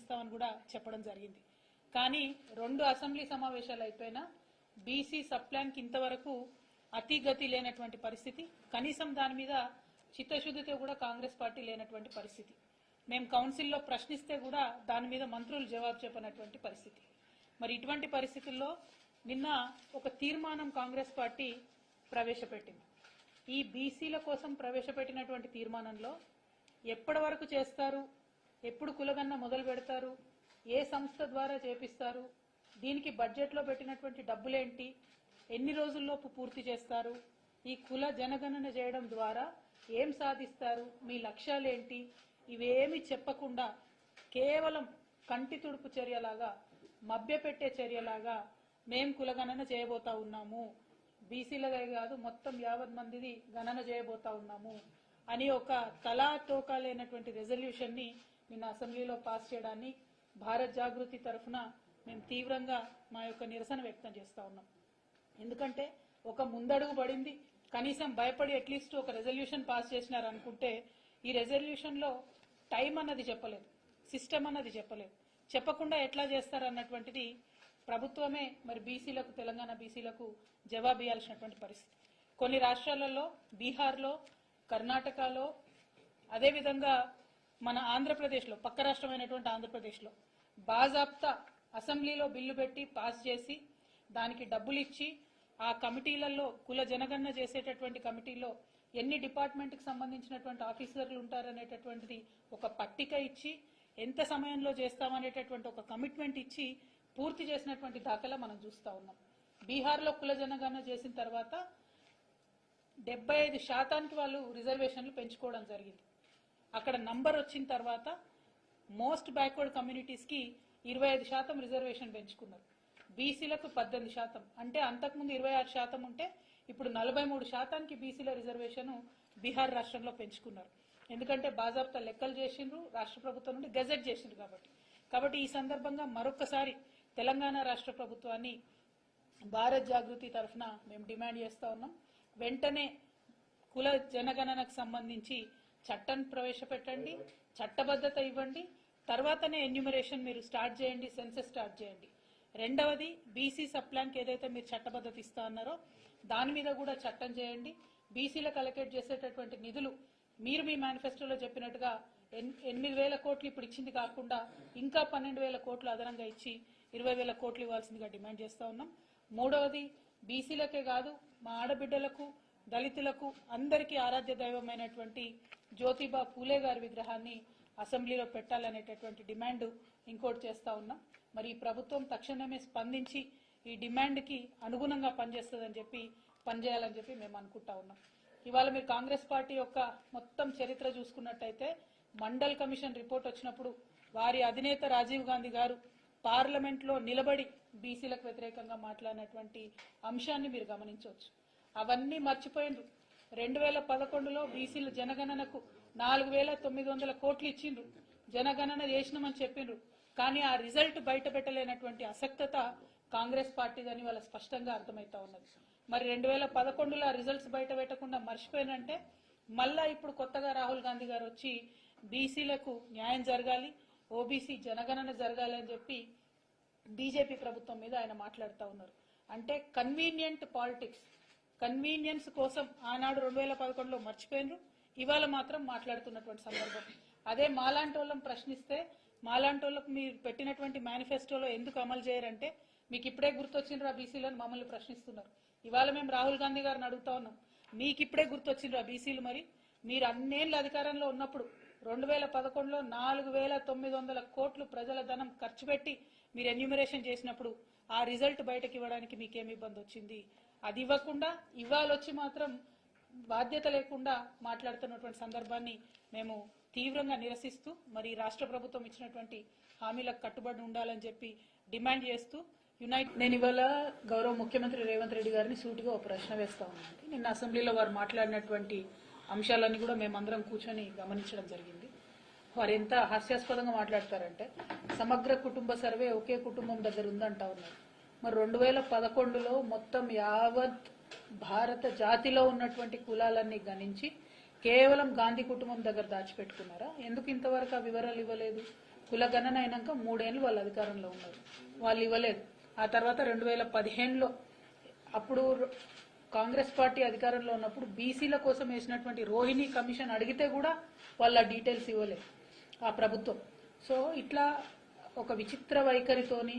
ఇస్తామని కూడా చెప్పడం జరిగింది. కానీ 2 అసెంబ్లీ సమావేశాలు అయిపోయినా బీసీ సబ్ ప్లాన్ కి ఇంతవరకు అతిగతి లేనటువంటి పరిస్థితి, కనీసం దాని మీద చిత్తశుద్ధితో కూడా కాంగ్రెస్ పార్టీ లేనటువంటి పరిస్థితి. మేము కౌన్సిల్లో ప్రశ్నిస్తే కూడా దాని మీద మంత్రులు జవాబు చెప్పనటువంటి పరిస్థితి. మరి ఇటువంటి పరిస్థితుల్లో నిన్న ఒక తీర్మానం కాంగ్రెస్ పార్టీ ప్రవేశపెట్టింది. ఈ బీసీల కోసం ప్రవేశపెట్టినటువంటి తీర్మానంలో ఎప్పటి వరకు చేస్తారు, ఎప్పుడు కులగన్న మొదలు పెడతారు, ఏ సంస్థ ద్వారా చేపిస్తారు, దీనికి బడ్జెట్లో పెట్టినటువంటి డబ్బులేంటి, ఎన్ని రోజుల్లోపు పూర్తి చేస్తారు, ఈ కుల జనగణన చేయడం ద్వారా ఏం సాధిస్తారు, మీ లక్ష్యాలేంటి, ఇవేమి చెప్పకుండా కేవలం కంటి తుడుపు చర్యలాగా, మభ్యపెట్టే చర్యలాగా మేం కులగణన చేయబోతా ఉన్నాము, బీసీలదే కాదు మొత్తం 50 మందిది గణన చేయబోతా ఉన్నాము అని ఒక తలా తోకా లేనటువంటి రెజల్యూషన్ ని నిన్న అసెంబ్లీలో పాస్ చేయడాన్ని భారత్ జాగృతి తరఫున మేము తీవ్రంగా మా యొక్క నిరసన వ్యక్తం చేస్తా ఉన్నాం. ఎందుకంటే ఒక ముందడుగు పడింది, కనీసం భయపడి అట్లీస్ట్ ఒక రెజల్యూషన్ పాస్ చేసినారు అనుకుంటే ఈ రెజల్యూషన్ లో టైం అన్నది చెప్పలేదు, సిస్టమ్ అన్నది చెప్పలేదు. చెప్పకుండా ఎట్లా చేస్తారన్నటువంటిది ప్రభుత్వమే మరి బీసీలకు, తెలంగాణ బీసీలకు జవాబు ఇవ్వాల్సినటువంటి పరిస్థితి. కొన్ని రాష్ట్రాలలో, బీహార్లో, కర్ణాటకలో, అదేవిధంగా మన ఆంధ్రప్రదేశ్లో, పక్క రాష్ట్రమైనటువంటి ఆంధ్రప్రదేశ్లో బాజాప్తా అసెంబ్లీలో బిల్లు పెట్టి పాస్ చేసి దానికి డబ్బులు ఇచ్చి ఆ కమిటీలలో కుల జనగణన చేసేటటువంటి కమిటీలో ఎన్ని డిపార్ట్మెంట్కి సంబంధించినటువంటి ఆఫీసర్లు ఉంటారనేటటువంటిది ఒక పట్టిక ఇచ్చి ఎంత సమయంలో చేస్తామనేటటువంటి ఒక కమిట్మెంట్ ఇచ్చి పూర్తి చేసినటువంటి దాఖలా మనం చూస్తా ఉన్నాం. బీహార్లో కుల జనగణన చేసిన తర్వాత 75% వాళ్ళు రిజర్వేషన్లు పెంచుకోవడం జరిగింది. అక్కడ నంబర్ వచ్చిన తర్వాత మోస్ట్ బ్యాక్వర్డ్ కమ్యూనిటీస్ కి 25% రిజర్వేషన్ పెంచుకున్నారు. బీసీలకు 18%, అంటే అంతకుముందు 26% ఉంటే ఇప్పుడు 43%కి బీసీల రిజర్వేషన్ బీహార్ రాష్ట్రంలో పెంచుకున్నారు. ఎందుకంటే బాజాప్తా లెక్కలు చేసిండ్రు, రాష్ట్ర ప్రభుత్వం నుండి గెజెట్ చేసిండ్రు. కాబట్టి ఈ సందర్భంగా మరొకసారి తెలంగాణ రాష్ట్ర ప్రభుత్వాన్ని భారత్ జాగృతి తరఫున మేము డిమాండ్ చేస్తా ఉన్నాం. వెంటనే కుల జనగణనకు సంబంధించి చట్టం ప్రవేశపెట్టండి, చట్టబద్ధత ఇవ్వండి, తర్వాతనే ఎన్యూమరేషన్ మీరు స్టార్ట్ చేయండి, సెన్సస్ స్టార్ట్ చేయండి. రెండవది బీసీ సబ్ ప్లాన్ కి ఏదైతే మీరు చట్టబద్ధత ఇస్తా అన్నారో దాని మీద కూడా చట్టం చేయండి. బీసీలకు అలొకేట్ చేసేటటువంటి నిధులు మీరు మీ మేనిఫెస్టోలో చెప్పినట్టుగా 8,000 కోట్లు ఇప్పుడు ఇచ్చింది కాకుండా ఇంకా 12,000 కోట్లు అదనంగా ఇచ్చి 20,000 కోట్లు ఇవ్వాల్సిందిగా డిమాండ్ చేస్తా ఉన్నాం. మూడవది బీసీలకే కాదు మా ఆడబిడ్డలకు, దళితులకు అందరికీ ఆరాధ్య దైవమైనటువంటి జ్యోతిబా పూలే గారి విగ్రహాన్ని అసెంబ్లీలో పెట్టాలనేటటువంటి డిమాండ్ ఇంకోటి చేస్తా ఉన్నాం. మరి ఈ ప్రభుత్వం తక్షణమే స్పందించి ఈ డిమాండ్ కి అనుగుణంగా పనిచేయాలని చెప్పి మేము అనుకుంటా ఉన్నాం. ఇవాళ మీరు కాంగ్రెస్ పార్టీ యొక్క మొత్తం చరిత్ర చూసుకున్నట్టయితే మండల్ కమిషన్ రిపోర్ట్ వచ్చినప్పుడు వారి అధినేత రాజీవ్ గాంధీ గారు పార్లమెంట్ లో నిలబడి బీసీలకు వ్యతిరేకంగా మాట్లాడినటువంటి అంశాన్ని మీరు గమనించవచ్చు. అవన్నీ మర్చిపోయిండ్రు. 2011లో బీసీల జనగణనకు 4,900 కోట్లు ఇచ్చిండ్రు, జనగణన చేసినామని చెప్పిండ్రు. కానీ ఆ రిజల్ట్ బయట పెట్టలేనటువంటి అసక్తత కాంగ్రెస్ పార్టీదని వాళ్ళ స్పష్టంగా అర్థమవుతా ఉన్నది. మరి 2011లో ఆ రిజల్ట్స్ బయట పెట్టకుండా మర్చిపోయినంటే మళ్ళా ఇప్పుడు కొత్తగా రాహుల్ గాంధీ గారు వచ్చి బీసీలకు న్యాయం జరగాలి, ఓబీసీ జనగణన జరగాలి అని చెప్పి బీజేపీ ప్రభుత్వం మీద ఆయన మాట్లాడుతూ ఉన్నారు. అంటే కన్వీనియంట్ పాలిటిక్స్, కన్వీనియన్స్ కోసం ఆనాడు 2011లో మర్చిపోయినరు, ఇవాళ మాత్రం మాట్లాడుతున్నటువంటి సందర్భం. అదే మాలాంటి వాళ్ళని ప్రశ్నిస్తే మాలాంటి వాళ్ళకు మీరు పెట్టినటువంటి మేనిఫెస్టోలో ఎందుకు అమలు చేయరంటే మీకు ఇప్పుడే గుర్తొచ్చిండ్రు ఆ బీసీలను మమ్మల్ని ప్రశ్నిస్తున్నారు. ఇవాళ మేము రాహుల్ గాంధీ గారిని అడుగుతా ఉన్నాం, మీకు ఇప్పుడే గుర్తొచ్చిండ్రు ఆ బీసీలు? మరి మీరు అన్నేళ్ల అధికారంలో ఉన్నప్పుడు 2011లో 4,900 కోట్లు ప్రజల ధనం ఖర్చు పెట్టి మీరు ఎన్యూమరేషన్ చేసినప్పుడు ఆ రిజల్ట్ బయటకు ఇవ్వడానికి మీకేమి ఇబ్బంది వచ్చింది? అది ఇవ్వకుండా ఇవాళ వచ్చి మాత్రం బాధ్యత లేకుండా మాట్లాడుతున్నటువంటి సందర్భాన్ని మేము తీవ్రంగా నిరసిస్తూ మరి రాష్ట్ర ప్రభుత్వం ఇచ్చినటువంటి హామీలకు కట్టుబడి ఉండాలని చెప్పి డిమాండ్ చేస్తూ నేను ఇవాళ గౌరవ ముఖ్యమంత్రి రేవంత్ రెడ్డి గారిని సూటిగా ఒక ప్రశ్న వేస్తా ఉన్నాను. నిన్న అసెంబ్లీలో వారు మాట్లాడినటువంటి అంశాలన్నీ కూడా మేమందరం కూర్చొని గమనించడం జరిగింది. వారు ఎంత హాస్యాస్పదంగా మాట్లాడతారంటే సమగ్ర కుటుంబ సర్వే ఒకే కుటుంబం దగ్గర ఉందంటా ఉన్నారు. మరి 2011లో మొత్తం యావత్ భారత జాతిలో ఉన్నటువంటి కులాలన్నీ గణించి కేవలం గాంధీ కుటుంబం దగ్గర దాచిపెట్టుకున్నారా? ఎందుకు ఇంతవరకు ఆ వివరాలు ఇవ్వలేదు? కుల గణన అయినాక 3 ఏళ్ళు వాళ్ళు అధికారంలో ఉన్నారు, వాళ్ళు ఇవ్వలేదు. ఆ తర్వాత 2015లో అప్పుడు కాంగ్రెస్ పార్టీ అధికారంలో ఉన్నప్పుడు బీసీల కోసం వేసినటువంటి రోహిణి కమిషన్ అడిగితే కూడా వాళ్ళ డీటెయిల్స్ ఇవ్వలేదు ఆ ప్రభుత్వం. సో ఇట్లా ఒక విచిత్ర వైఖరితోని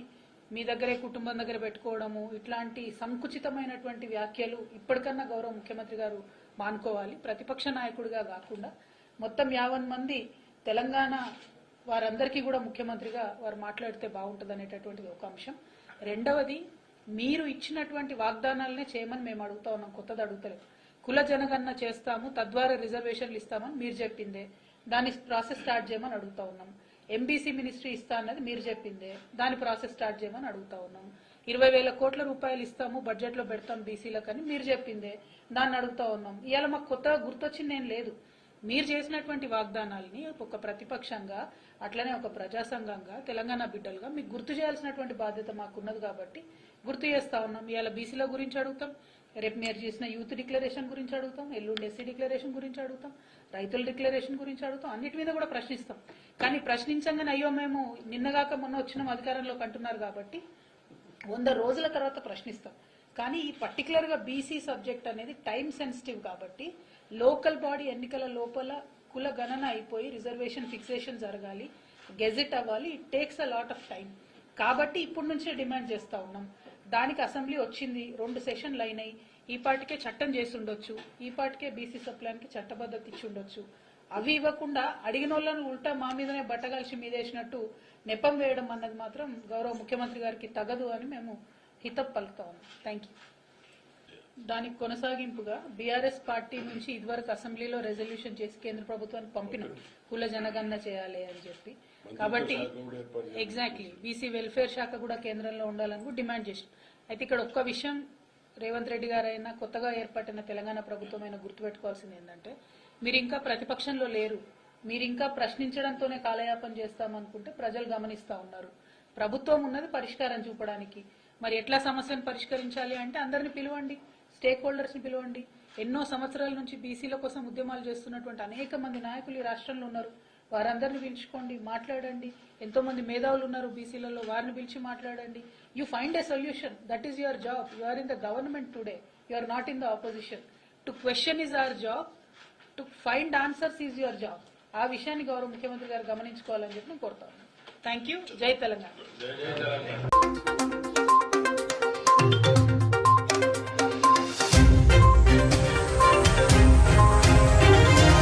మీ దగ్గరే కుటుంబం దగ్గర పెట్టుకోవడము, ఇట్లాంటి సంకుచితమైనటువంటి వ్యాఖ్యలు ఇప్పటికన్నా గౌరవ ముఖ్యమంత్రి గారు మానుకోవాలి. ప్రతిపక్ష నాయకుడిగా కాకుండా మొత్తం 50 మంది తెలంగాణ వారందరికీ కూడా ముఖ్యమంత్రిగా వారు మాట్లాడితే బాగుంటుంది అనేటటువంటిది ఒక అంశం. రెండవది, మీరు ఇచ్చినటువంటి వాగ్దానాలనే చేయమని మేము అడుగుతా ఉన్నాం, కొత్తది అడుగుతలేదు. కుల జనగణన చేస్తాము, తద్వారా రిజర్వేషన్లు ఇస్తామని మీరు చెప్పిందే, దాని ప్రాసెస్ స్టార్ట్ చేయమని అడుగుతా ఉన్నాం. ఎంబీసీ మినిస్ట్రీ ఇస్తా అన్నది మీరు చెప్పిందే, దాని ప్రాసెస్ స్టార్ట్ చేయమని అడుగుతా ఉన్నాం. 20,000 కోట్ల రూపాయలు ఇస్తాము, బడ్జెట్లో పెడతాం బీసీలకని మీరు చెప్పిందే, దాన్ని అడుగుతా ఉన్నాం. ఇవాళ మాకు కొత్తగా గుర్తొచ్చింది ఏం లేదు. మీరు చేసినటువంటి వాగ్దానాలని ఒక ప్రతిపక్షంగా అట్లనే ఒక ప్రజా సంఘంగా తెలంగాణ బిడ్డలుగా మీకు గుర్తు చేయాల్సినటువంటి బాధ్యత మాకున్నది కాబట్టి గుర్తు చేస్తా ఉన్నాం. ఇవాళ బీసీల గురించి అడుగుతాం, రేపు మీరు చేసిన యూత్ డిక్లరేషన్ గురించి అడుగుతాం, ఎల్లుండి ఎస్సీ డిక్లరేషన్ గురించి అడుగుతాం, రైతుల డిక్లరేషన్ గురించి అడుగుతాం, అన్నిటి మీద కూడా ప్రశ్నిస్తాం. కానీ ప్రశ్నించగానే అయ్యో మేము నిన్నగాక మొన్న వచ్చిన అధికారంలోకి అంటున్నారు కాబట్టి 100 రోజుల తర్వాత ప్రశ్నిస్తాం. కానీ ఈ పర్టికులర్ గా బీసీ సబ్జెక్ట్ అనేది టైం సెన్సిటివ్ కాబట్టి లోకల్ బాడీ ఎన్నికల లోపల కుల గణన అయిపోయి రిజర్వేషన్ ఫిక్సేషన్ జరగాలి, గెజెట్ అవ్వాలి. It takes a lot of time. కాబట్టి ఇప్పటి నుంచే డిమాండ్ చేస్తా ఉన్నాం. దానికి అసెంబ్లీ వచ్చింది, 2 సెషన్లు అయినాయి. ఈ పాటికే చట్టం చేసి ఉండొచ్చు, ఈ పాటికే బీసీ సప్లాన్కి చట్టబద్ధత ఇచ్చి ఉండొచ్చు. అవి ఇవ్వకుండా అడిగిన వాళ్ళను ఉల్టా మా మీదనే బట్టగాల్చి మీదేసినట్టు నెపం వేయడం అన్నది మాత్రం గౌరవ ముఖ్యమంత్రి గారికి తగదు అని మేము హితవు పలుకుతా ఉన్నాం. Thank you. దానికి కొనసాగింపుగా బీఆర్ఎస్ పార్టీ నుంచి ఇదివరకు అసెంబ్లీలో రెజల్యూషన్ చేసి కేంద్ర ప్రభుత్వానికి పంపినాం కుల జనగణన చేయాలి అని చెప్పి. కాబట్టి ఎగ్జాక్ట్లీ బీసీ వెల్ఫేర్ శాఖ కూడా కేంద్రంలో ఉండాలని కూడా డిమాండ్ చేసాం. అయితే ఇక్కడ ఒక్క విషయం రేవంత్ రెడ్డి గారైనా కొత్తగా ఏర్పడిన తెలంగాణ ప్రభుత్వం అయినా గుర్తుపెట్టుకోవాల్సింది ఏంటంటే, మీరు ఇంకా ప్రతిపక్షంలో లేరు, మీరు ఇంకా ప్రశ్నించడంతోనే కాలయాపన చేస్తామనుకుంటే ప్రజలు గమనిస్తా ఉన్నారు. ప్రభుత్వం ఉన్నది పరిష్కారం చూపడానికి. మరి ఎట్లా సమస్యను పరిష్కరించాలి అంటే అందరిని పిలవండి, స్టేక్ హోల్డర్స్ ని పిలవండి. ఎన్నో సంవత్సరాల నుంచి బీసీల కోసం ఉద్యమాలు చేస్తున్నటువంటి అనేక మంది నాయకులు ఈ రాష్ట్రంలో ఉన్నారు, వారందరిని పిలుచుకోండి, మాట్లాడండి. ఎంతో మంది మేధావులు ఉన్నారు బీసీలలో, వారిని పిలిచి మాట్లాడండి. You find a solution. That is your job. You are in the government today, you are not in the opposition. To question is our job, to find answers is your job. ఆ విషయాన్ని గౌరవ ముఖ్యమంత్రి గారు గమనించుకోవాలని చెప్పి నేను కోరుతాను. Thank you. జై తెలంగాణ.